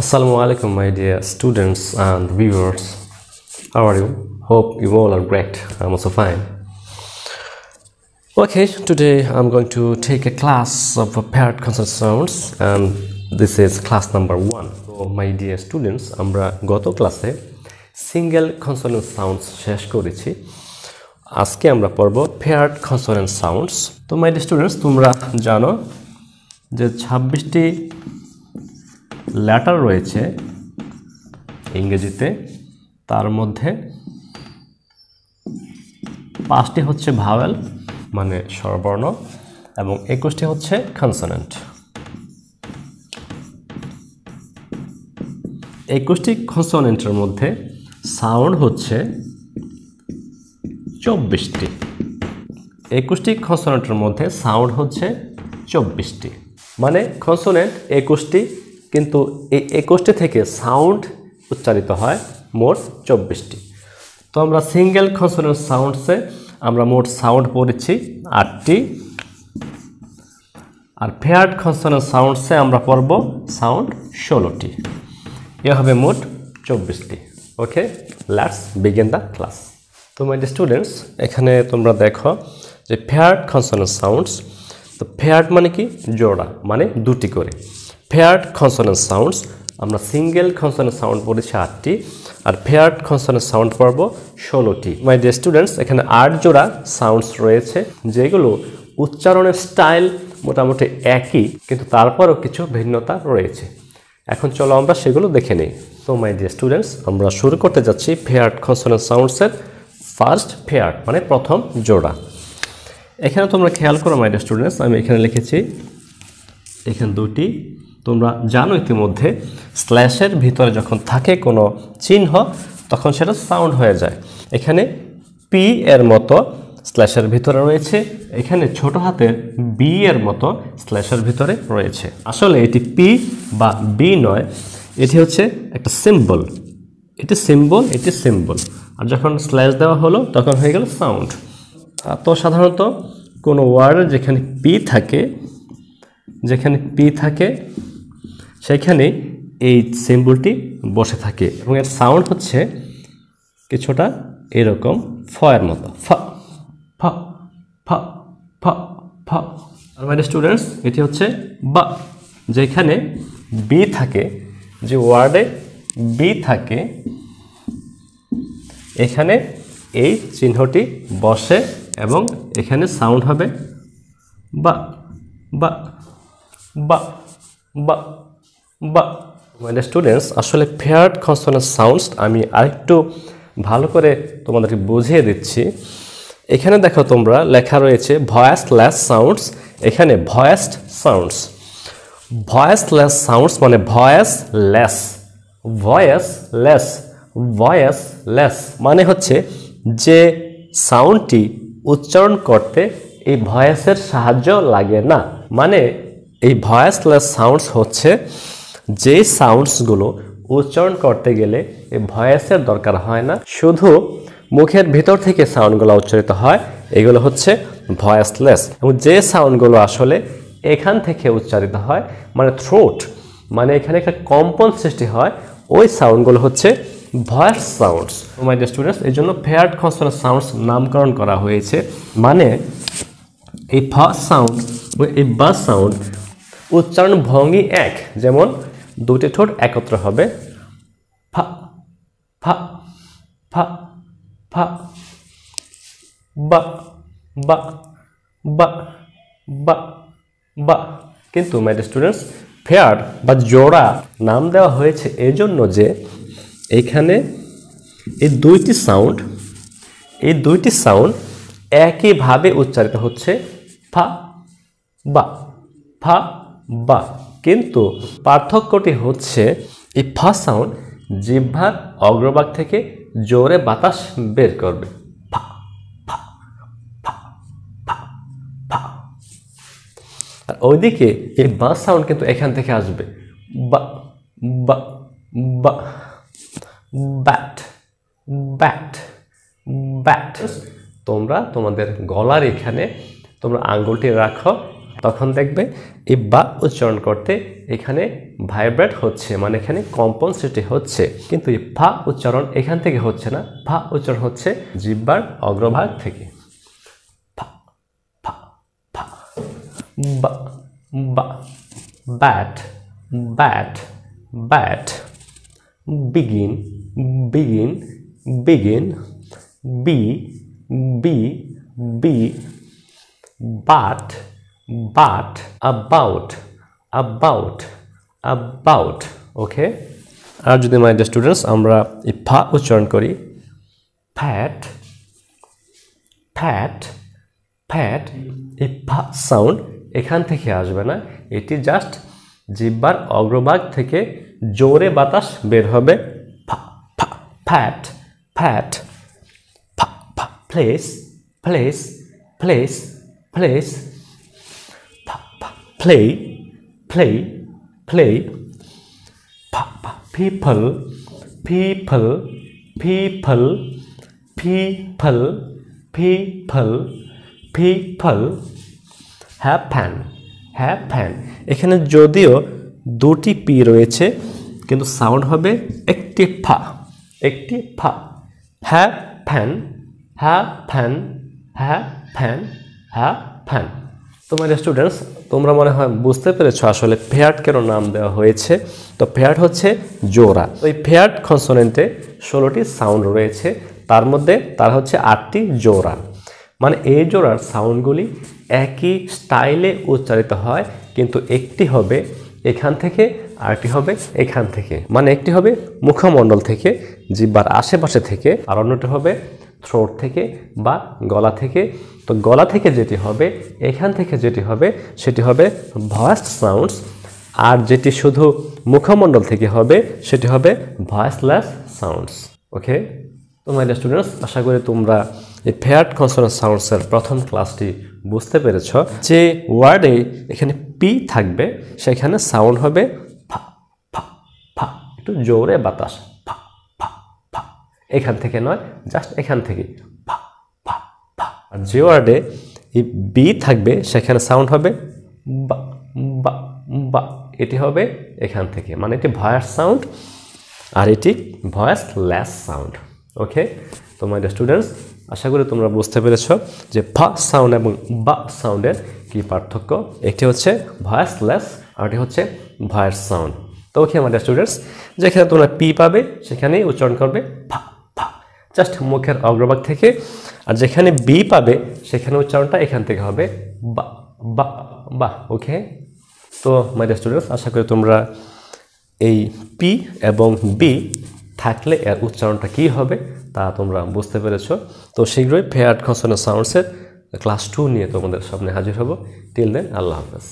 Assalamu alaikum, my dear students and viewers. How are you? Hope you all are great. I'm also fine. Okay, today I'm going to take a class of paired consonant sounds, and this is class number 1. So, my dear students, আমরা গত ক্লাসে single consonant sounds শেষ করেছি। আজকে আমরা পড়ব paired consonant sounds. তো my dear students, তোমরা জানো যে 26টি লেটার রয়েছে ইংরেজিতে, তার মধ্যে 5টি হচ্ছে ভাওয়েল মানে স্বরবর্ণ এবং 21টি হচ্ছে কনসোনেন্ট। 21টি কনসোনেন্টের মধ্যে সাউন্ড হচ্ছে 24টি। 21টি কনসোনেন্টের মধ্যে সাউন্ড হচ্ছে 24টি, মানে কনসোনেন্ট 21টি, কিন্তু এই 21টি থেকে সাউন্ড উচ্চারিত হয় মোট 24টি। তো আমরা সিঙ্গেল কনসোনেন্ট সাউন্ডসে আমরা মোট সাউন্ড পড়েছি 8টি, আর পেয়ার্ড কনসোনেন্ট সাউন্ডসে আমরা পড়ব সাউন্ড 16টি। এ হবে মোট 24টি। ওকে, লেটস বিগিন দ্য ক্লাস। তো মাই ডিয়ার স্টুডেন্টস, এখানে তোমরা দেখো যে পেয়ার্ড কনসোনেন্ট সাউন্ডস। তো পেয়ার্ড মানে কি? জোড়া, মানে দুটি করে। পেয়ার্ড কনসোনেন্ট সাউন্ডস আমরা সিঙ্গেল কনসোনেন্ট সাউন্ড পড়েছি 8টি, আর পেয়ার্ড কনসোনেন্ট সাউন্ড পড়ব 16টি। মাই ডিয়ার স্টুডেন্টস, এখানে 8 জোড়া সাউন্ডস রয়েছে, যেগুলো উচ্চারণের স্টাইল মোটামুটি একই, কিন্তু তারপরও কিছু ভিন্নতা রয়েছে। এখন চলো আমরা সেগুলো দেখে নিই। তো মাই ডিয়ার স্টুডেন্টস, আমরা শুরু করতে যাচ্ছি পেয়ার্ড কনসোনেন্ট সাউন্ডসের ফার্স্ট পেয়ার্ড মানে প্রথম জোড়া। এখানে তোমরা খেয়াল করো মাই ডিয়ার স্টুডেন্টস, আমি এখানে লিখেছি এখানে 2টি। তোমরা জানো ইতিমধ্যে স্ল্যাশের ভিতরে যখন থাকে কোনো চিহ্ন তখন সেটা সাউন্ড হয়ে যায়। এখানে পি এর মতো স্ল্যাশের ভিতরে রয়েছে, এখানে ছোট হাতের বি এর মতো স্ল্যাশের ভিতরে রয়েছে। আসলে এটি পি বা বি নয়, এটি হচ্ছে একটা সিম্বল। এটি সিম্বল, এটি সিম্বল, আর যখন স্ল্যাশ দেওয়া হলো তখন হয়ে গেল সাউন্ড। তো সাধারণত কোনো ওয়ার্ডের যেখানে পি থাকে সেখানে এই সিম্বলটি বসে থাকে, এবং এর সাউন্ড হচ্ছে কিছুটা এরকম ফয়ের মতো, ফ ফ ফ ফ ফ। আর মাই ডিয়ার স্টুডেন্টস, এটি হচ্ছে বা, যেখানে বি থাকে, যে ওয়ার্ডে বি থাকে এখানে এই চিহ্নটি বসে এবং এখানে সাউন্ড হবে বা বা বা বা বা। মাই ডিয়ার স্টুডেন্টস, আসলে পেয়ার্ড কনসোনেন্ট সাউন্ডস আমি আরেকটু ভালো করে তোমাদেরকে বুঝিয়ে দিচ্ছি। এখানে দেখো তোমরা লেখা রয়েছে ভয়েসলেস সাউন্ডস, এখানে ভয়েসড সাউন্ডস। ভয়েসলেস সাউন্ডস মানে ভয়েসলেস, ভয়েসলেস, ভয়েসলেস মানে হচ্ছে যে সাউন্ডটি উচ্চারণ করতে এই ভয়েসের সাহায্য লাগে না। মানে এই ভয়েসলেস সাউন্ডস হচ্ছে যে সাউন্ডসগুলো উচ্চারণ করতে গেলে এই ভয়েসের দরকার হয় না, শুধু মুখের ভিতর থেকে সাউন্ডগুলো উচ্চারিত হয়, এগুলো হচ্ছে ভয়েসলেস। এবং যে সাউন্ডগুলো আসলে এখান থেকে উচ্চারিত হয়, মানে থ্রোট, মানে এখানে একটা কম্পন সৃষ্টি হয়, ওই সাউন্ডগুলো হচ্ছে voice sounds. My dear students, এই জন্য পেয়ার্ড কনসোনেন্ট সাউন্ডস নামকরণ করা হয়েছে। মানে এই ফ সাউন্ড ও এই বা সাউন্ড উচ্চারণ ভঙ্গি এক, যেমন দুটি ঠোঁট একত্র হবে ফা ফা ফা ফা, বা বা বা বা বা। কিন্তু মাই ডিয়ার স্টুডেন্টস, পেয়ার্ড বা জোড়া নাম দেওয়া হয়েছে এজন্য যে এইখানে এই দুইটি সাউন্ড একইভাবে উচ্চারিত হচ্ছে ফা বা, ফা বা। কিন্তু পার্থক্যটি হচ্ছে এই ফা সাউন্ড জিহ্বার অগ্রভাগ থেকে জোরে বাতাস বের করবে, ফা ফা ফা ফা ফা। আর ওইদিকে এই বা সাউন্ড কিন্তু এখান থেকে আসবে, বা বা বা, ব্যাট ব্যাট ব্যাট। তোমরা তোমাদের গলার এখানে তোমরা আঙ্গুলটি রাখো তখন দেখবে এই বা উচ্চারণ করতে এখানে ভাইব্রেট হচ্ছে, মানে এখানে কম্পনসেটে হচ্ছে, কিন্তু এই ফা উচ্চারণ এখান থেকে হচ্ছে না, ফা উচ্চারণ হচ্ছে জিহ্বার অগ্রভাগ থেকে। ফা ফা ফা বা বা bat bat bat begin begin begin be be be but but about about about ওকে। আর যদি মাই ডিয়ার স্টুডেন্টস আমরা এই ফা উচ্চারণ করি ফ্যাট ফ্যাট ফ্যাট, এই ফা সাউন্ড এখান থেকে আসবে না, এটি জাস্ট জিহ্বার অগ্রভাগ থেকে জোরে বাতাস বের হবে। ফা ফা ফ্যাট ফ্যাট ফা ফা প্লেস প্লেস প্লেস প্লেস ফা ফা প্লে প্লে প্লে ফা ফা people people people people people people happen happen. এখানে যদিও দুটি পি রয়েছে কিন্তু সাউন্ড হবে একটি ফা একটি ফা। Happen happen happen happen. তোমার স্টুডেন্টস তোমরা মনে হয় বুঝতে পেরেছো আসলে ফেয়াট কেন নাম দেওয়া হয়েছে। তো ফেয়াট হচ্ছে জোড়া। ওই ফেয়াট কনসোনেন্টে 16টি সাউন্ড রয়েছে, তার মধ্যে তার হচ্ছে 8টি জোড়া, মানে এই জোড়ার সাউন্ডগুলি একই স্টাইলে উচ্চারিত হয়, কিন্তু একটি হবে এখান থেকে আরেকটি হবে এখান থেকে, মানে একটি হবে মুখমণ্ডল থেকে জিহ্বার আশেপাশে থেকে, আর অন্যটি হবে থ্রোট থেকে বা গলা থেকে। তো গলা থেকে যেটি হবে, এখান থেকে যেটি হবে সেটি হবে ভয়েস সাউন্ডস, আর যেটি শুধু মুখমণ্ডল থেকে হবে সেটি হবে ভয়েসলেস সাউন্ডস। ওকে, তো মাই ডিয়ার স্টুডেন্টস আশা করি তোমরা এই ফেয়াট কনসোনেন্ট সাউন্ডসের প্রথম ক্লাসটি বুঝতে পেরেছ। যে ওয়ার্ডে এখানে পি থাকবে সেখানে সাউন্ড হবে ফা ফা ফা, একটু জোরে বাতাস ফা ফা ফা, এখান থেকে নয়, জাস্ট এখান থেকে ফা ফা ফা। আর যে ওয়ার্ডে এই বি থাকবে সেখানে সাউন্ড হবে বা বা বা, এটি হবে এখান থেকে, মানে এটি ভয়েস সাউন্ড আর এটি ভয়েসলেস সাউন্ড। ওকে, তো মাই ডিয়ার স্টুডেন্টস আশা করি তোমরা বুঝতে পেরেছ যে ফা সাউন্ড এবং বা সাউন্ডের কি পার্থক্য। একটি হচ্ছে ভয়েসলেস আর এটি হচ্ছে ভয়েস সাউন্ড। তো ওকে মাই ডিয়ার স্টুডেন্টস, যেখানে তোমরা পি পাবে সেখানেই উচ্চারণ করবে ফা ফা, জাস্ট মুখের অগ্রভাগ থেকে, আর যেখানে বি পাবে সেখানে উচ্চারণটা এখান থেকে হবে বা বা বা। ওকে, তো মাই ডিয়ার স্টুডেন্টস আশা করি তোমরা এই পি এবং বি থাকলে এর উচ্চারণটা কী হবে তা তোমরা বুঝতে পেরেছ। তো শীঘ্রই ফেয়াট কনসোনেন্ট সাউন্ডসের ক্লাস 2 নিয়ে তোমাদের সামনে হাজির হব। টিল দেন আল্লাহ হাফেজ।